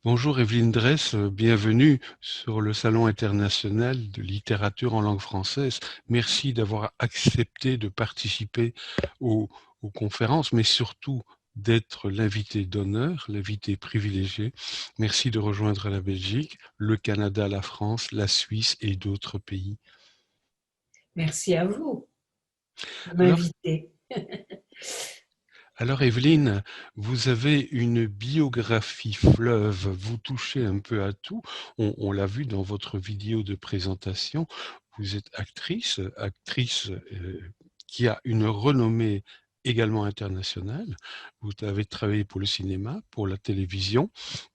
Bonjour Evelyne Dress, bienvenue sur le Salon international de littérature en langue française. Merci d'avoir accepté de participer aux, aux conférences, mais surtout d'être l'invité d'honneur, l'invité privilégié. Merci de rejoindre la Belgique, le Canada, la France, la Suisse et d'autres pays. Merci à vous de Alors, m'inviter. Alors Evelyne, vous avez une biographie fleuve, vous touchez un peu à tout. On l'a vu dans votre vidéo de présentation. Vous êtes actrice qui a une renommée également internationale. Vous avez travaillé pour le cinéma, pour la télévision.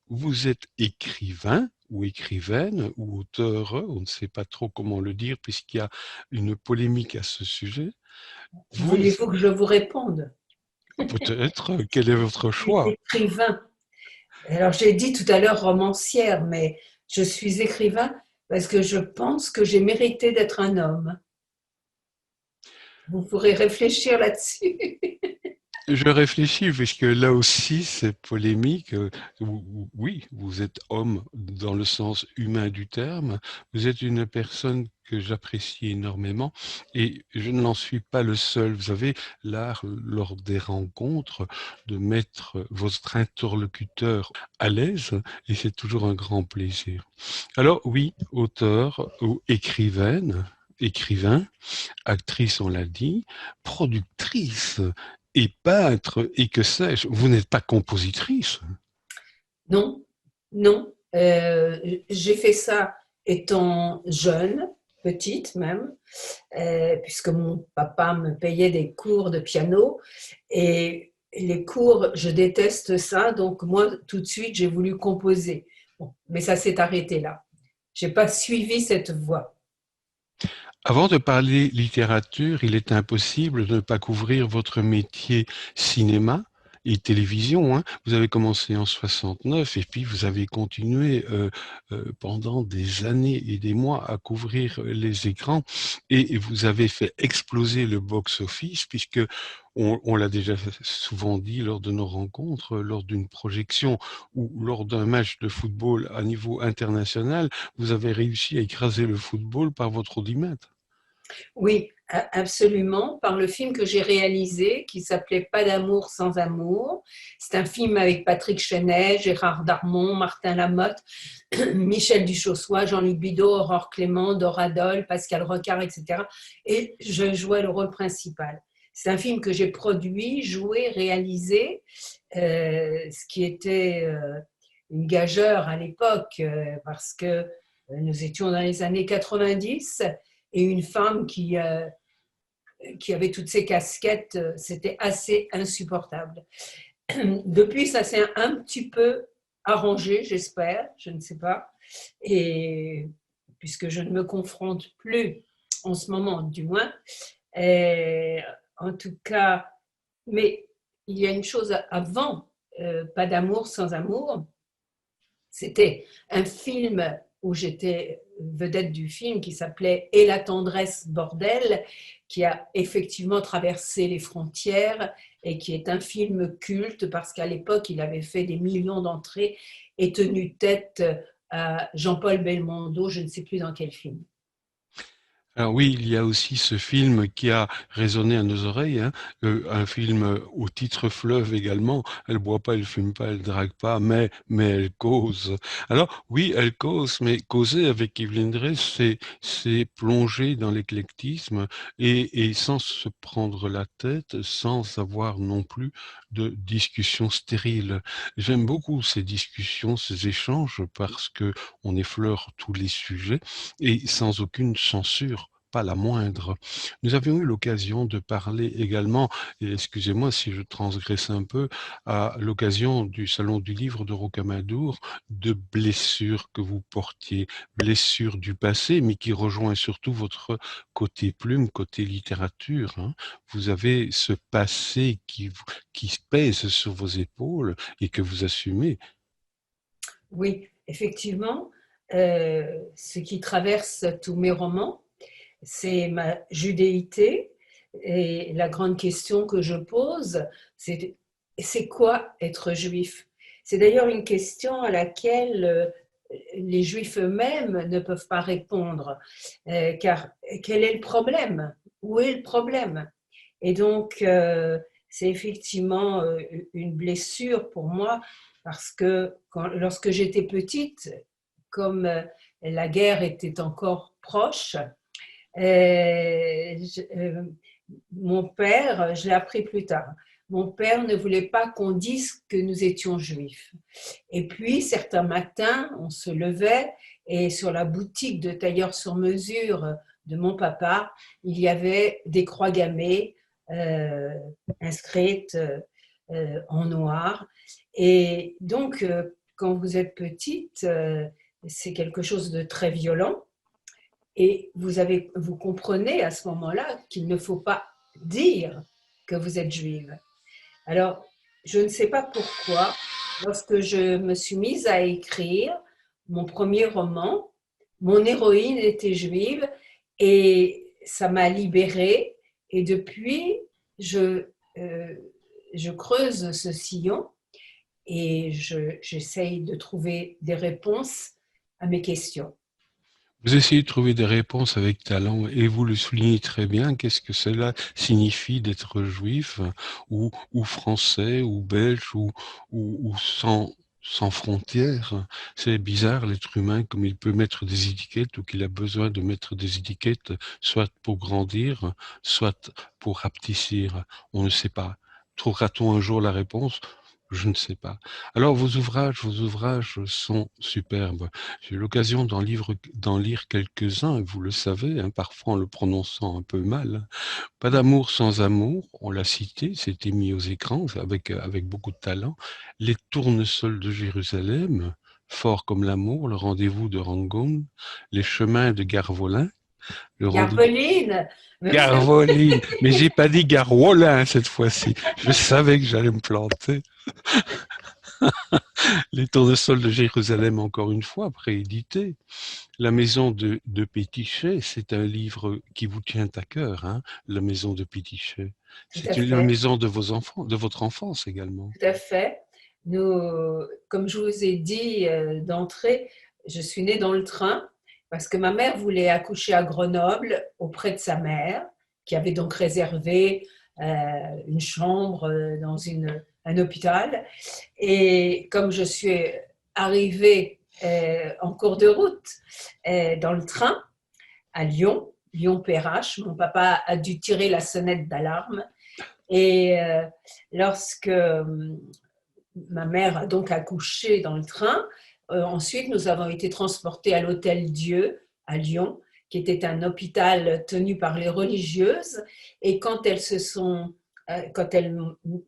Vous êtes écrivain ou écrivaine ou auteur, on ne sait pas trop comment le dire puisqu'il y a une polémique à ce sujet. Vous, Voulez-vous que je vous réponde? peut-être, quel est votre Je suis choix? écrivain. Alors, j'ai dit tout à l'heure romancière, mais je suis écrivain parce que je pense que j'ai mérité d'être un homme. Vous pourrez réfléchir là-dessus. Je réfléchis, puisque là aussi c'est polémique. Oui, vous êtes homme dans le sens humain du terme. Vous êtes une personne que j'apprécie énormément et je n'en suis pas le seul. Vous avez l'art, lors des rencontres, de mettre votre interlocuteur à l'aise et c'est toujours un grand plaisir. Alors oui, auteur ou écrivaine, écrivain, actrice, on l'a dit, productrice et peintre et que sais-je, vous n'êtes pas compositrice. Non, non. J'ai fait ça étant jeune, petite même, puisque mon papa me payait des cours de piano. Et les cours, je déteste ça. Donc moi, tout de suite, j'ai voulu composer. Bon, mais ça s'est arrêté là. J'ai pas suivi cette voie. Avant de parler littérature, il est impossible de ne pas couvrir votre métier cinéma et télévision, hein. Vous avez commencé en 69 et puis vous avez continué pendant des années et des mois à couvrir les écrans et vous avez fait exploser le box-office puisque on l'a déjà souvent dit lors de nos rencontres, lors d'une projection ou lors d'un match de football à niveau international, vous avez réussi à écraser le football par votre audimètre. Oui, absolument, par le film que j'ai réalisé qui s'appelait Pas d'amour sans amour. C'est un film avec Patrick Chenet, Gérard Darmon, Martin Lamotte, Michel Duchossois, Jean-Luc Bidault, Aurore Clément, Dora Dole, Pascal Recard, etc. Et je jouais le rôle principal. C'est un film que j'ai produit, joué, réalisé, ce qui était une gageure à l'époque, parce que nous étions dans les années 90 et une femme qui avait toutes ces casquettes, c'était assez insupportable. Depuis, ça s'est un petit peu arrangé, j'espère, je ne sais pas. Et puisque je ne me confronte plus en ce moment, du moins. Et, en tout cas, mais il y a une chose avant, Pas d'amour sans amour. C'était un film où j'étais vedette du film qui s'appelait Et la tendresse, bordel, qui a effectivement traversé les frontières et qui est un film culte parce qu'à l'époque, il avait fait des millions d'entrées et tenu tête à Jean-Paul Belmondo, je ne sais plus dans quel film. Alors oui, il y a aussi ce film qui a résonné à nos oreilles, hein, un film au titre fleuve également. Elle boit pas, elle fume pas, elle drague pas, mais elle cause. Alors oui, elle cause, mais causer avec Evelyne Dress, c'est plonger dans l'éclectisme et sans se prendre la tête, sans avoir non plus de discussions stériles. J'aime beaucoup ces discussions, ces échanges parce que on effleure tous les sujets et sans aucune censure. Pas la moindre. Nous avions eu l'occasion de parler également, et excusez-moi si je transgresse un peu, à l'occasion du Salon du Livre de Rocamadour, de blessures que vous portiez, blessures du passé, mais qui rejoint surtout votre côté plume, côté littérature, hein. Vous avez ce passé qui pèse sur vos épaules et que vous assumez. Oui, effectivement, ce qui traverse tous mes romans, c'est ma judéité. Et la grande question que je pose, c'est quoi être juif? C'est d'ailleurs une question à laquelle les Juifs eux-mêmes ne peuvent pas répondre, car quel est le problème? Où est le problème? Et donc, c'est effectivement une blessure pour moi, parce que lorsque j'étais petite, comme la guerre était encore proche, mon père, je l'ai appris plus tard, mon père ne voulait pas qu'on dise que nous étions juifs. Et puis, certains matins, on se levait et sur la boutique de tailleur sur mesure de mon papa, il y avait des croix gammées euh, inscrites en noir. Et donc, quand vous êtes petite, c'est quelque chose de très violent. Et vous comprenez à ce moment-là qu'il ne faut pas dire que vous êtes juive. Alors, je ne sais pas pourquoi, lorsque je me suis mise à écrire mon premier roman, mon héroïne était juive et ça m'a libérée. Et depuis, je, euh, je creuse ce sillon et j'essaye de trouver des réponses à mes questions. Vous essayez de trouver des réponses avec talent et vous le soulignez très bien. Qu'est-ce que cela signifie d'être juif ou français ou belge ou sans frontières? C'est bizarre, l'être humain, comme il peut mettre des étiquettes ou qu'il a besoin de mettre des étiquettes, soit pour grandir, soit pour rapetissir. On ne sait pas. Trouvera-t-on un jour la réponse? Je ne sais pas. Alors, vos ouvrages sont superbes. J'ai eu l'occasion d'en lire quelques-uns, vous le savez, hein, parfois en le prononçant un peu mal. Pas d'amour sans amour, on l'a cité, c'était mis aux écrans avec beaucoup de talent. Les tournesols de Jérusalem, Fort comme l'amour, le rendez-vous de Rangoon, les chemins de Garvolin, le rendez-vous. Garpeline, Garvoline, mais j'ai pas dit Garwolin cette fois-ci. Je savais que j'allais me planter. Les tournesols de Jérusalem, encore une fois, préédité. La maison de Pétichet, c'est un livre qui vous tient à cœur, hein, La maison de Pétichet. tout à C'est la fait. maison de vos enfants, de votre enfance également. Tout à fait. Nous, comme je vous ai dit d'entrée, je suis née dans le train parce que ma mère voulait accoucher à Grenoble auprès de sa mère, qui avait donc réservé une chambre dans un hôpital. Et comme je suis arrivée en cours de route dans le train à Lyon, Lyon-Perrache, mon papa a dû tirer la sonnette d'alarme. Et lorsque ma mère a donc accouché dans le train. Ensuite, nous avons été transportés à l'Hôtel Dieu à Lyon, qui était un hôpital tenu par les religieuses. Et quand elles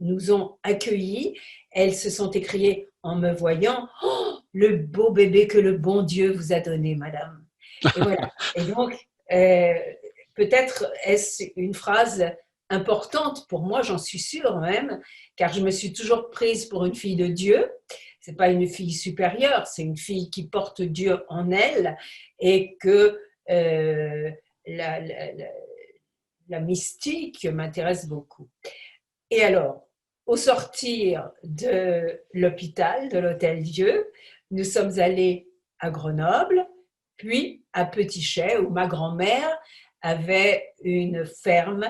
nous ont accueillis, elles se sont écriées en me voyant: oh, le beau bébé que le bon Dieu vous a donné, madame. Et voilà. Et donc, peut-être est-ce une phrase importante pour moi, j'en suis sûre même, car je me suis toujours prise pour une fille de Dieu. C'est pas une fille supérieure, c'est une fille qui porte Dieu en elle et que la, la, la, la mystique m'intéresse beaucoup. Et alors, au sortir de l'hôpital, de l'Hôtel Dieu, nous sommes allés à Grenoble, puis à Petitchet, où ma grand-mère avait une ferme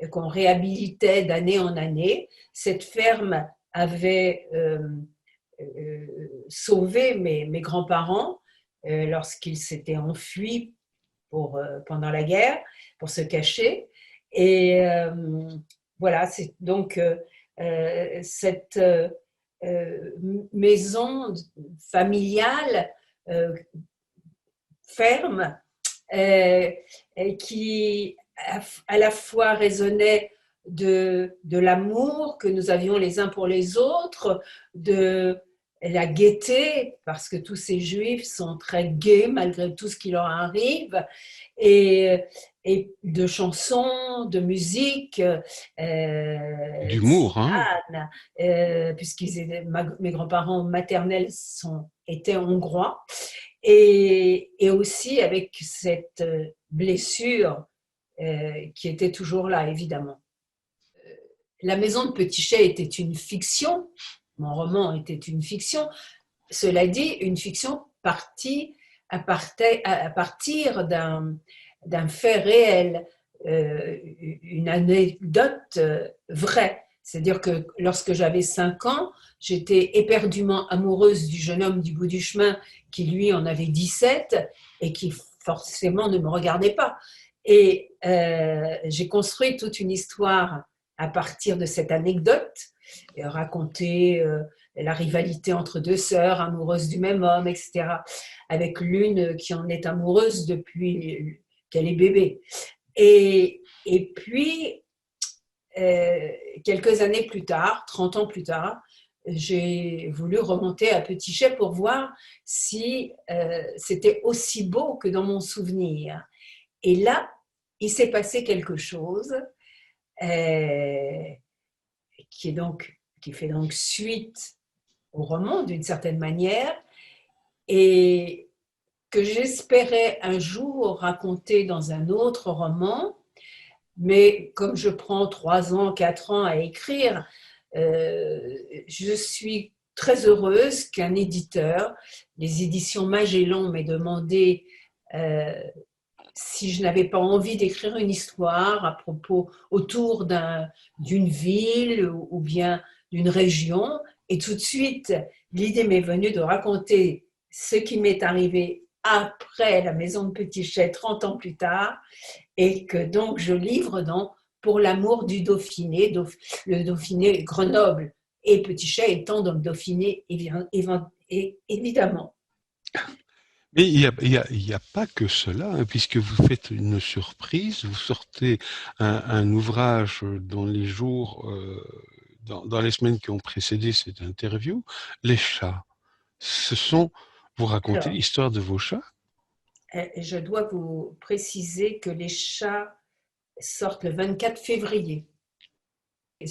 qu'on réhabilitait d'année en année. Cette ferme avait sauvé mes grands-parents lorsqu'ils s'étaient enfuis pendant la guerre pour se cacher. Et voilà, c'est donc cette maison familiale ferme qui à la fois résonnait de l'amour que nous avions les uns pour les autres, de la gaieté, parce que tous ces juifs sont très gais malgré tout ce qui leur arrive, et, et de chansons, de musique, D'humour, hein. tzigane, mes grands-parents maternels étaient hongrois, et aussi avec cette blessure qui était toujours là, évidemment. La maison de Petitchet était une fiction, mon roman était une fiction. Cela dit, une fiction partie à partir d'un fait réel, une anecdote vraie. C'est-à-dire que lorsque j'avais 5 ans, j'étais éperdument amoureuse du jeune homme du bout du chemin qui, lui, en avait 17 et qui forcément ne me regardait pas. Et j'ai construit toute une histoire à partir de cette anecdote, racontée la rivalité entre deux sœurs amoureuses du même homme, etc., avec l'une qui en est amoureuse depuis qu'elle est bébé. Et puis, quelques années plus tard, 30 ans plus tard, j'ai voulu remonter à Petit-Chais pour voir si c'était aussi beau que dans mon souvenir. Et là, il s'est passé quelque chose euh, qui fait donc suite au roman d'une certaine manière et que j'espérais un jour raconter dans un autre roman, mais comme je prends 3 ans, 4 ans à écrire, je suis très heureuse qu'un éditeur, les éditions Magellan, m'ait demandé si je n'avais pas envie d'écrire une histoire à propos autour d'une ville ou bien d'une région. Et tout de suite, l'idée m'est venue de raconter ce qui m'est arrivé après la maison de Petit-Chais, 30 ans plus tard, et que donc je livre dans Pour l'amour du Dauphiné, le Dauphiné Grenoble et Petit-Chais étant dans le Dauphiné, évidemment. Mais il y a pas que cela, hein, puisque vous faites une surprise, vous sortez un ouvrage dans les jours, dans les semaines qui ont précédé cette interview, Les chats. Ce sont, vous racontez Alors, l'histoire de vos chats? je dois vous préciser que les chats sortent le 24 février.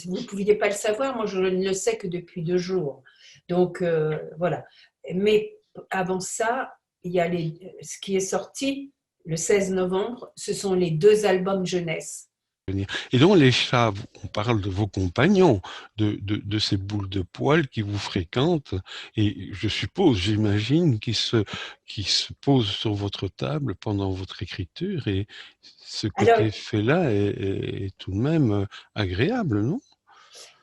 Vous ne pouviez pas le savoir, moi je ne le sais que depuis 2 jours. Donc voilà. Mais avant ça, il y a ce qui est sorti le 16 novembre, ce sont les 2 albums jeunesse. Et donc les chats, on parle de vos compagnons, de ces boules de poils qui vous fréquentent, et je suppose, j'imagine, qui se posent sur votre table pendant votre écriture, et ce Alors, côté fait-là est tout de même agréable, non?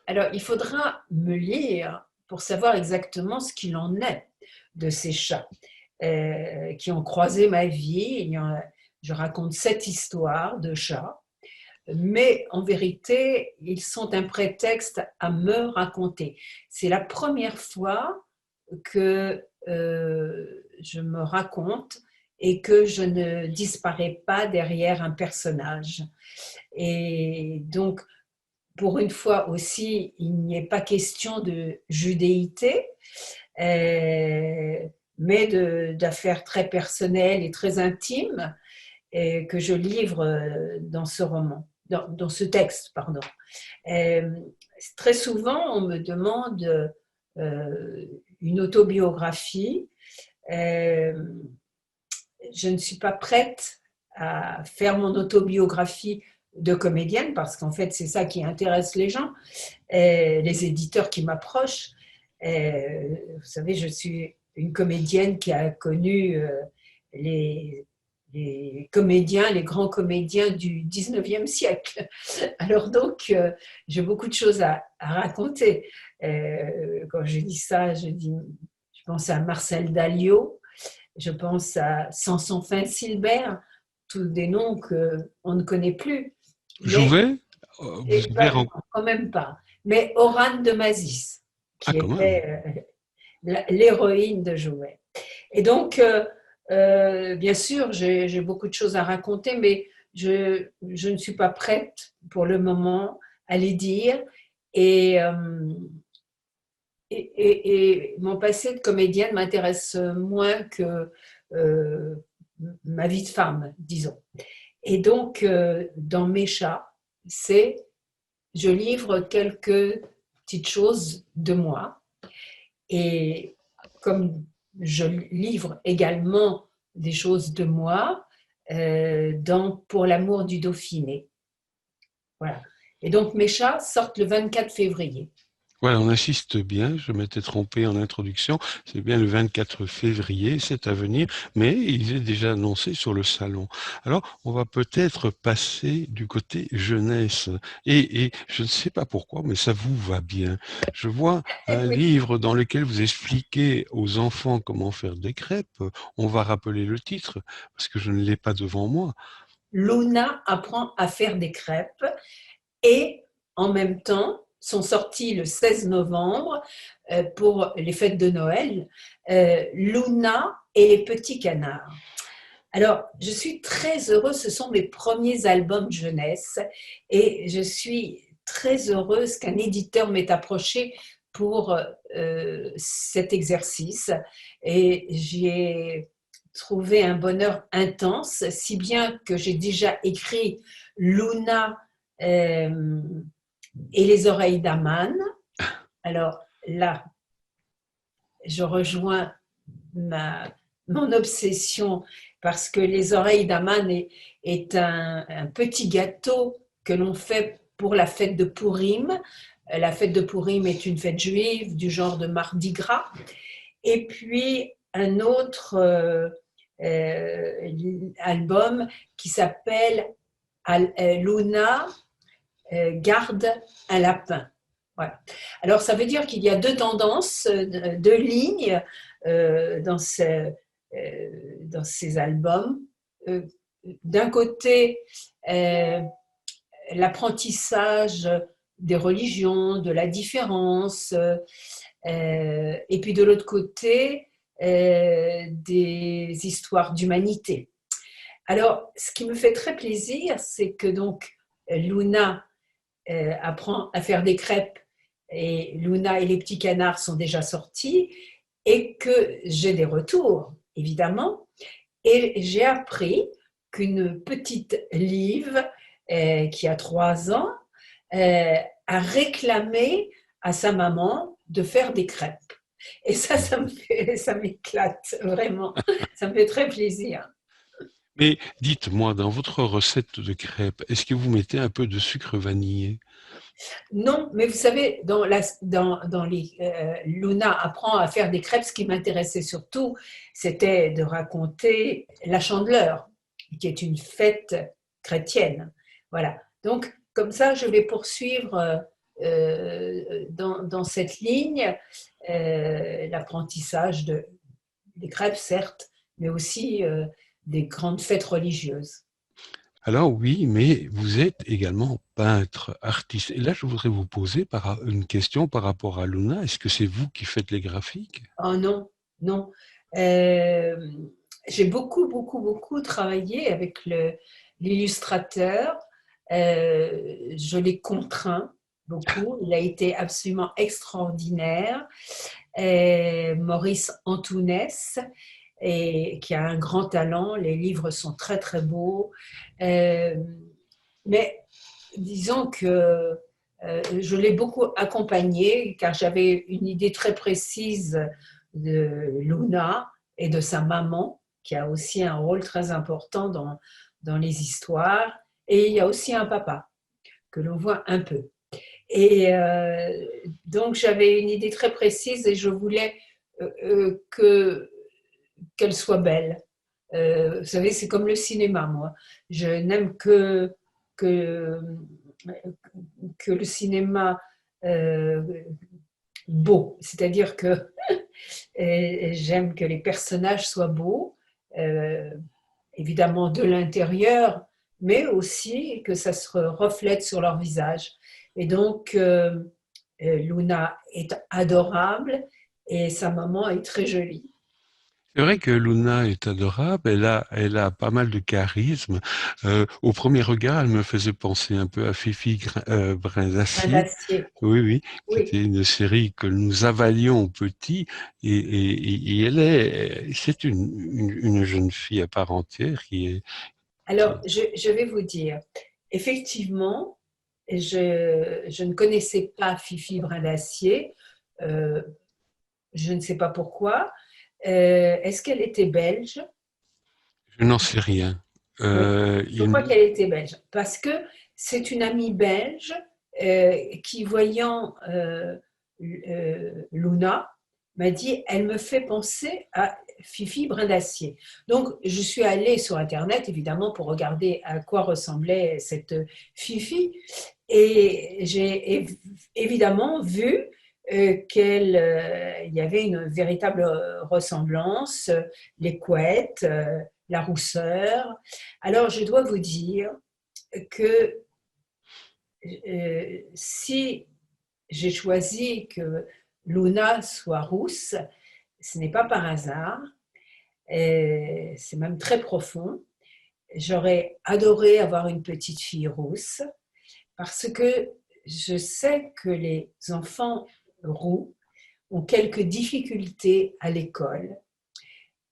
alors, il faudra me lire pour savoir exactement ce qu'il en est de ces chats qui ont croisé ma vie. Je raconte 7 histoires de chats, mais en vérité, ils sont un prétexte à me raconter. C'est la première fois que je me raconte et que je ne disparais pas derrière un personnage. Et donc, pour une fois aussi, il n'y est pas question de judéité, euh, mais d'affaires très personnelles et très intimes que je livre dans ce roman, dans ce texte, pardon. Euh, Très souvent, on me demande une autobiographie. Euh, je ne suis pas prête à faire mon autobiographie de comédienne parce qu'en fait, c'est ça qui intéresse les gens, les éditeurs qui m'approchent. Vous savez, je suis une comédienne qui a connu les, les comédiens, les grands comédiens du 19e siècle. Alors donc, j'ai beaucoup de choses à raconter. Quand je dis ça, je pense à Marcel Dalliot, je pense à Samson Fin-Silbert, tous des noms qu'on ne connaît plus. Mais Jouvet, vous avez non, quand même pas. Mais Orane de Mazis, ah qui quand même. était l'héroïne de Jouet. Et donc, bien sûr, j'ai beaucoup de choses à raconter, mais je ne suis pas prête pour le moment à les dire. Et, et mon passé de comédienne m'intéresse moins que euh, ma vie de femme, disons. Et donc, dans Mes chats, je livre quelques petites choses de moi. Et comme je livre également des choses de moi dans Pour l'amour du Dauphiné. Voilà. Et donc mes chats sortent le 24 février. Voilà, on insiste bien, je m'étais trompé en introduction, c'est bien le 24 février, c'est à venir, mais il est déjà annoncé sur le salon. Alors, on va peut-être passer du côté jeunesse, et je ne sais pas pourquoi, mais ça vous va bien. Je vois un Oui. livre dans lequel vous expliquez aux enfants comment faire des crêpes, on va rappeler le titre, parce que je ne l'ai pas devant moi. Luna apprend à faire des crêpes et en même temps sont sortis le 16 novembre pour les fêtes de Noël, Luna et les petits canards. Alors, je suis très heureuse, ce sont mes premiers albums jeunesse et je suis très heureuse qu'un éditeur m'ait approché pour cet exercice et j'y ai trouvé un bonheur intense, si bien que j'ai déjà écrit Luna euh, et les oreilles d'Aman. Alors là, je rejoins ma, mon obsession parce que les oreilles d'Aman est un petit gâteau que l'on fait pour la fête de Purim. La fête de Purim est une fête juive du genre de Mardi Gras. Et puis un autre album qui s'appelle Luna garde un lapin. Voilà. Alors, ça veut dire qu'il y a deux tendances, deux lignes dans, dans ces albums. Euh, D'un côté, euh, l'apprentissage des religions, de la différence, et puis de l'autre côté, des histoires d'humanité. Alors, ce qui me fait très plaisir, c'est que donc Luna apprend à faire des crêpes et Luna et les petits canards sont déjà sortis et que j'ai des retours, évidemment. Et j'ai appris qu'une petite Liv, qui a 3 ans, euh, a réclamé à sa maman de faire des crêpes. Et ça m'éclate vraiment. Ça me fait très plaisir. Mais dites-moi, dans votre recette de crêpes, est-ce que vous mettez un peu de sucre vanillé? Non, mais vous savez, dans les Luna apprend à faire des crêpes. Ce qui m'intéressait surtout, c'était de raconter la Chandeleur, qui est une fête chrétienne. Voilà. Donc, comme ça, je vais poursuivre dans cette ligne l'apprentissage des crêpes, certes, mais aussi des grandes fêtes religieuses. Alors oui, mais vous êtes également peintre, artiste. Et là, je voudrais vous poser une question par rapport à Luna. Est-ce que c'est vous qui faites les graphiques? Oh non, non. Euh, j'ai beaucoup travaillé avec l'illustrateur. Je l'ai contraint beaucoup. Il a été absolument extraordinaire. Maurice Antounès, qui a un grand talent. Les livres sont très beaux. Euh, mais disons que je l'ai beaucoup accompagné car j'avais une idée très précise de Luna et de sa maman, qui a aussi un rôle très important dans les histoires. Et il y a aussi un papa que l'on voit un peu. Et donc j'avais une idée très précise et je voulais qu'elle soit belle. Vous savez, c'est comme le cinéma, moi. Je n'aime que, que le cinéma euh, beau, c'est-à-dire que j'aime que les personnages soient beaux, euh, évidemment de l'intérieur, mais aussi que ça se reflète sur leur visage. Et donc, Luna est adorable et sa maman est très jolie. C'est vrai que Luna est adorable, elle a pas mal de charisme. Au premier regard, elle me faisait penser un peu à Brin Un d'Acier. d'acier. Oui, oui, qui Oui. était une série que nous avalions petit, et c'est une jeune fille à part entière Alors, qui- je vais vous dire, effectivement, je ne connaissais pas Fifi Brin d'Acier. Euh, je ne sais pas pourquoi. Est-ce qu'elle était belge? je n'en sais rien. Oui, Euh, je il- crois qu'elle était belge parce que c'est une amie belge qui, voyant Luna, m'a dit, elle me fait penser à Fifi Brin d'Acier. Donc, je suis allée sur Internet, évidemment, pour regarder à quoi ressemblait cette Fifi. Et j'ai évidemment vu qu'il y avait une véritable ressemblance, les couettes, la rousseur. Alors, je dois vous dire que si j'ai choisi que Luna soit rousse, ce n'est pas par hasard, c'est même très profond. J'aurais adoré avoir une petite fille rousse parce que je sais que les enfants roux ont quelques difficultés à l'école.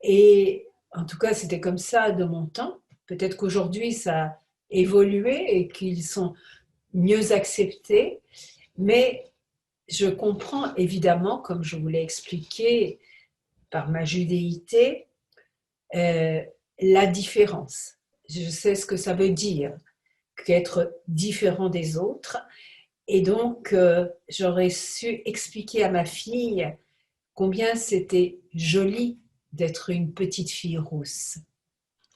Et en tout cas, c'était comme ça de mon temps. Peut-être qu'aujourd'hui, ça a évolué et qu'ils sont mieux acceptés, mais je comprends évidemment, comme je vous l'ai expliqué par ma judéité, euh, la différence. Je sais ce que ça veut dire qu'être différent des autres. Et donc, j'aurais su expliquer à ma fille combien c'était joli d'être une petite fille rousse.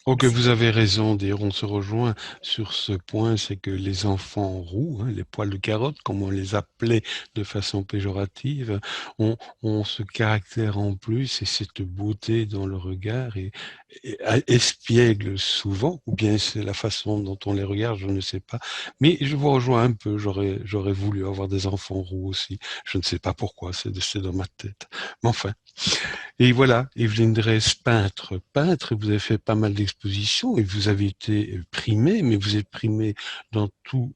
Oh, que vous avez raison, d'ailleurs, on se rejoint sur ce point, c'est que les enfants roux, hein, les poils de carotte, comme on les appelait de façon péjorative, ont ce caractère en plus et cette beauté dans le regard et espiègle souvent, ou bien c'est la façon dont on les regarde, je ne sais pas. Mais je vous rejoins un peu, j'aurais voulu avoir des enfants roux aussi. Je ne sais pas pourquoi, c'est dans ma tête. Mais enfin. Et voilà, Evelyne Dress, peintre. Peintre, vous avez fait pas mal d'expositions et vous avez été primé, mais vous êtes primé dans tous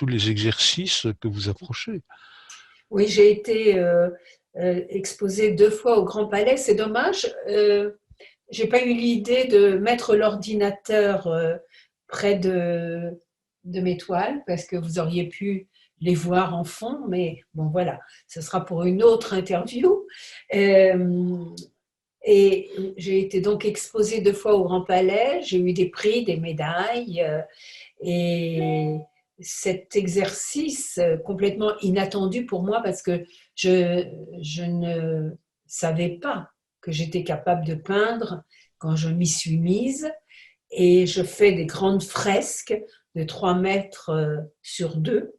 les exercices que vous approchez. Oui, j'ai été exposée 2 fois au Grand Palais. C'est dommage, j'ai pas eu l'idée de mettre l'ordinateur près de mes toiles parce que vous auriez pu les voir en fond, mais bon voilà, ce sera pour une autre interview. Euh, et j'ai été donc exposée 2 fois au Grand Palais, j'ai eu des prix, des médailles, et cet exercice complètement inattendu pour moi parce que je ne savais pas que j'étais capable de peindre quand je m'y suis mise. Et je fais des grandes fresques de 3 mètres sur 2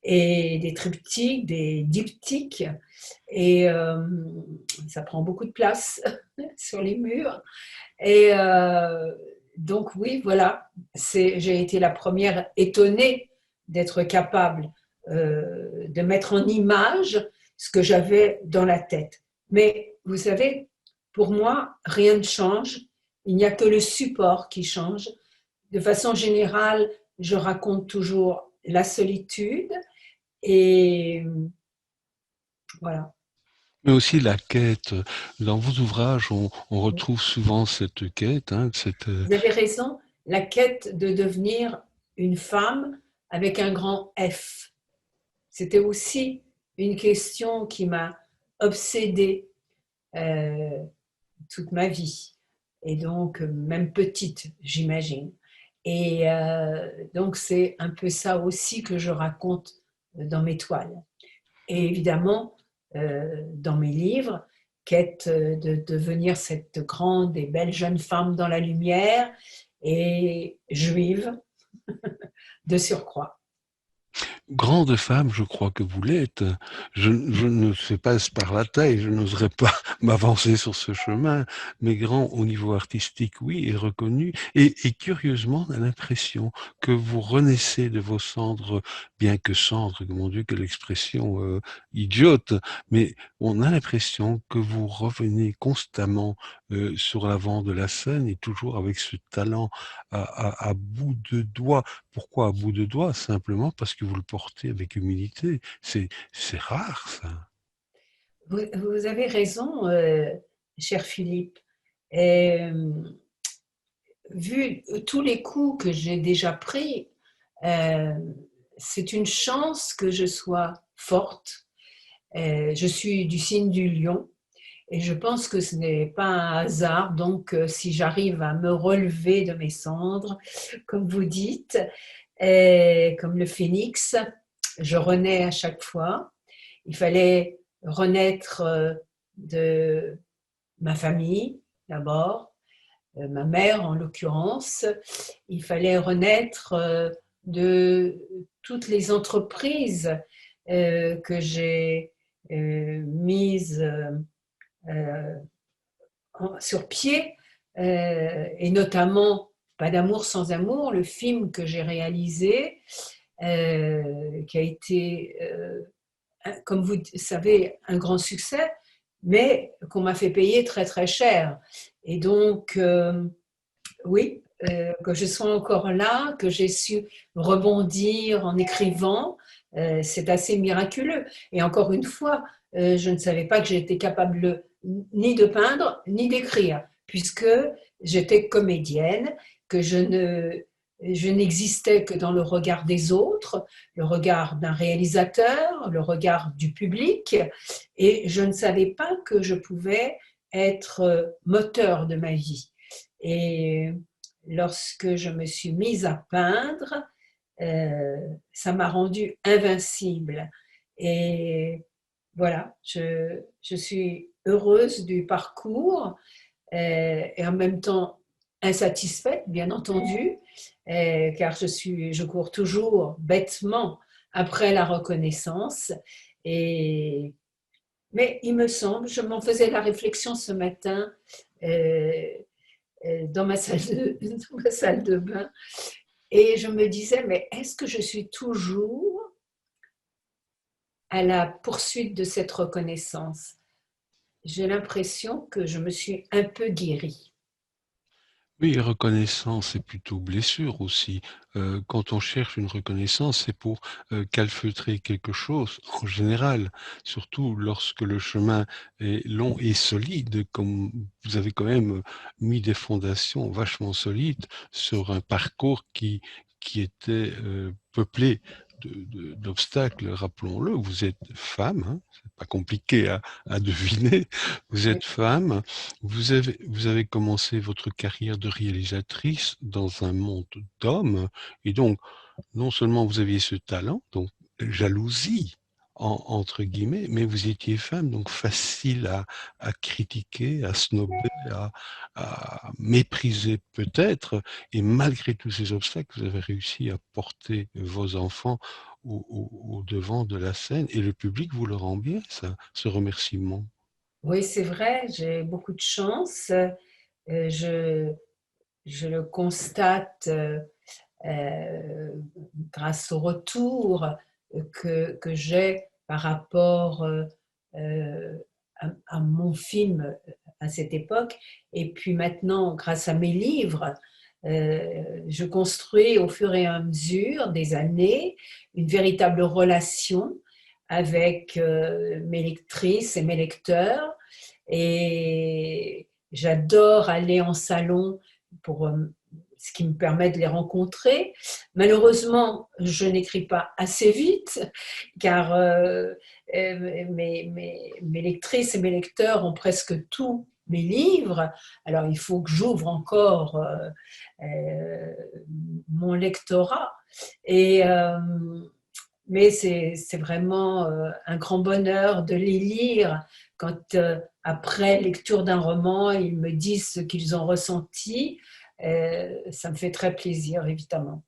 et des triptyques, des diptyques. Et ça prend beaucoup de place sur les murs. Et donc oui, voilà, j'ai été la première étonnée d'être capable de mettre en image ce que j'avais dans la tête. Mais vous savez, pour moi, rien ne change. Il n'y a que le support qui change. De façon générale, je raconte toujours la solitude et voilà. Mais aussi la quête. Dans vos ouvrages, on retrouve souvent cette quête, hein, Vous avez raison, la quête de devenir une femme avec un grand F. C'était aussi une question qui m'a obsédée euh, toute ma vie. Et donc, même petite, j'imagine. Et donc, c'est un peu ça aussi que je raconte dans mes toiles. Et évidemment, dans mes livres, quête de devenir cette grande et belle jeune femme dans la lumière et juive de surcroît. grande femme, je crois que vous l'êtes. Je ne sais pas par la taille, je n'oserais pas m'avancer sur ce chemin, mais grand au niveau artistique, oui, et reconnu. Et curieusement, on a l'impression que vous renaissez de vos cendres, bien que cendres, mon Dieu, quelle expression idiote, mais on a l'impression que vous revenez constamment sur l'avant de la scène et toujours avec ce talent à bout de doigts. Pourquoi à bout de doigts? Simplement parce que vous le portez avec humilité. C'est rare, ça. Vous avez raison, cher Philippe. Et, vu tous les coups que j'ai déjà pris, euh, c'est une chance que je sois forte. Je suis du signe du lion et je pense que ce n'est pas un hasard. Donc, si j'arrive à me relever de mes cendres, comme vous dites, comme le phénix, je renais à chaque fois. Il fallait renaître de ma famille d'abord, ma mère en l'occurrence. Il fallait renaître de toutes les entreprises que j'ai mises euh, sur pied, et notamment Pas d'amour sans amour, le film que j'ai réalisé, qui a été, comme vous savez, un grand succès, mais qu'on m'a fait payer très très cher. Et donc, oui, que je sois encore là, que j'ai su rebondir en écrivant, c'est assez miraculeux. Et encore une fois, je ne savais pas que j'étais capable ni de peindre, ni d'écrire, puisque j'étais comédienne, que je n'existais que dans le regard des autres, le regard d'un réalisateur, le regard du public, et je ne savais pas que je pouvais être moteur de ma vie. Et lorsque je me suis mise à peindre, euh, ça m'a rendue invincible. Et voilà, je suis heureuse du parcours et en même temps insatisfaite, bien entendu, car je cours toujours bêtement après la reconnaissance. Et, mais il me semble, je m'en faisais la réflexion ce matin, euh, dans ma dans ma salle de bain. Et je me disais, mais est-ce que je suis toujours à la poursuite de cette reconnaissance? J'ai l'impression que je me suis un peu guérie. Oui, reconnaissance, c'est plutôt blessure aussi. Quand on cherche une reconnaissance, c'est pour calfeutrer quelque chose en général, surtout lorsque le chemin est long et solide, comme vous avez quand même mis des fondations vachement solides sur un parcours qui était peuplé d'obstacles, rappelons-le. Vous êtes femme, hein, c'est pas compliqué à deviner. Vous êtes femme, vous avez commencé votre carrière de réalisatrice dans un monde d'hommes, et donc, non seulement vous aviez ce talent, donc jalousie, entre guillemets, mais vous étiez femme, donc facile à critiquer, à snobber, à mépriser peut-être, et malgré tous ces obstacles, vous avez réussi à porter vos enfants au devant de la scène, et le public vous le rend bien, ça, ce remerciement. Oui, c'est vrai, j'ai beaucoup de chance. Je, je le constate grâce au retour que j'ai par rapport à mon film à cette époque. Et puis maintenant, grâce à mes livres, je construis au fur et à mesure des années une véritable relation avec mes lectrices et mes lecteurs. Et j'adore aller en salon pour ce qui me permet de les rencontrer. Malheureusement, je n'écris pas assez vite, car mes lectrices et mes lecteurs ont presque tous mes livres. Alors, il faut que j'ouvre encore mon lectorat. Et, mais c'est vraiment un grand bonheur de les lire quand, après lecture d'un roman, ils me disent ce qu'ils ont ressenti. Ça me fait très plaisir, évidemment.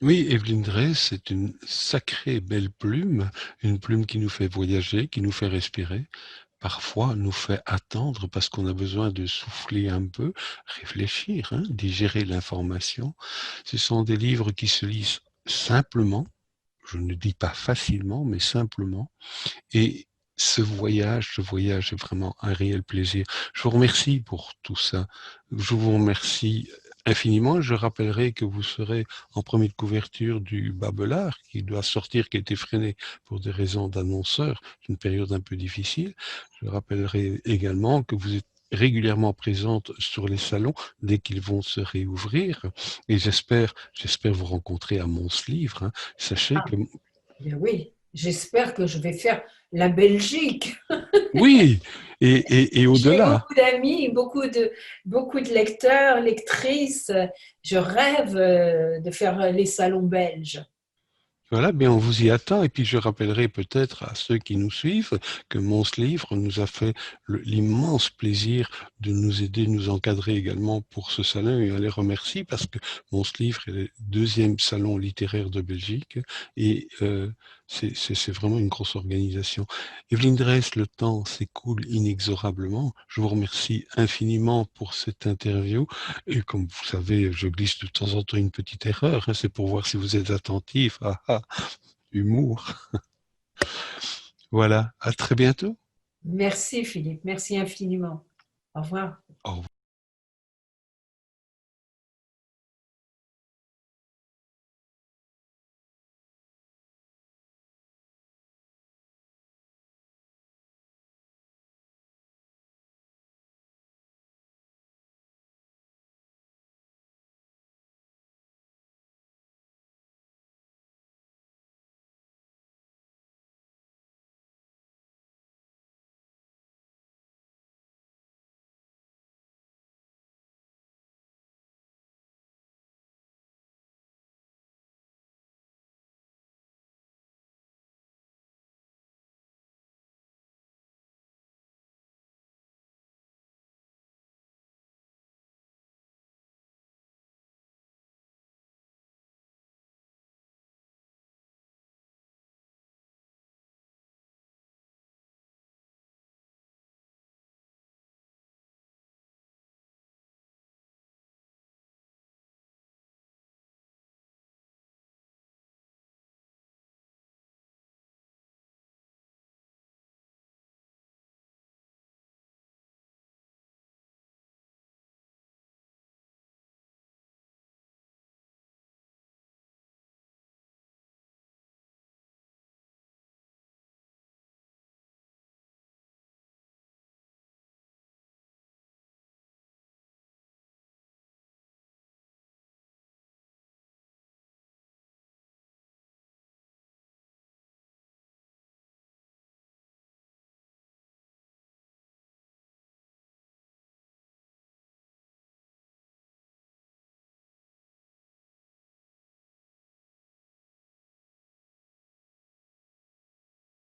Oui, Evelyne Dress, c'est une sacrée belle plume, une plume qui nous fait voyager, qui nous fait respirer, parfois nous fait attendre parce qu'on a besoin de souffler un peu, réfléchir, hein, digérer l'information. Ce sont des livres qui se lisent simplement, je ne dis pas facilement, mais simplement, et ce voyage est vraiment un réel plaisir. Je vous remercie pour tout ça. Je vous remercie infiniment. Je rappellerai que vous serez en première couverture du Babelard, qui doit sortir, qui a été freiné pour des raisons d'annonceurs, une période un peu difficile. Je rappellerai également que vous êtes régulièrement présente sur les salons dès qu'ils vont se réouvrir, et j'espère vous rencontrer à Mons Livre, hein. Sachez Ah, que bien oui, j'espère que je vais faire la Belgique. oui, et J'ai au-delà. beaucoup d'amis, beaucoup de lecteurs, lectrices. Je rêve de faire les salons belges. Voilà, bien, on vous y attend. Et puis, je rappellerai peut-être à ceux qui nous suivent que Mons Livre nous a fait l'immense plaisir de nous aider, nous encadrer également pour ce salon. Et on les remercie parce que Mons Livre est le deuxième salon littéraire de Belgique et c'est vraiment une grosse organisation. Evelyne Dress, le temps s'écoule inexorablement. Je vous remercie infiniment pour cette interview. Et comme vous savez, je glisse de temps en temps une petite erreur, hein, c'est pour voir si vous êtes attentif. Ah, ah, humour. Voilà, à très bientôt. Merci Philippe, merci infiniment. Au revoir. Au revoir.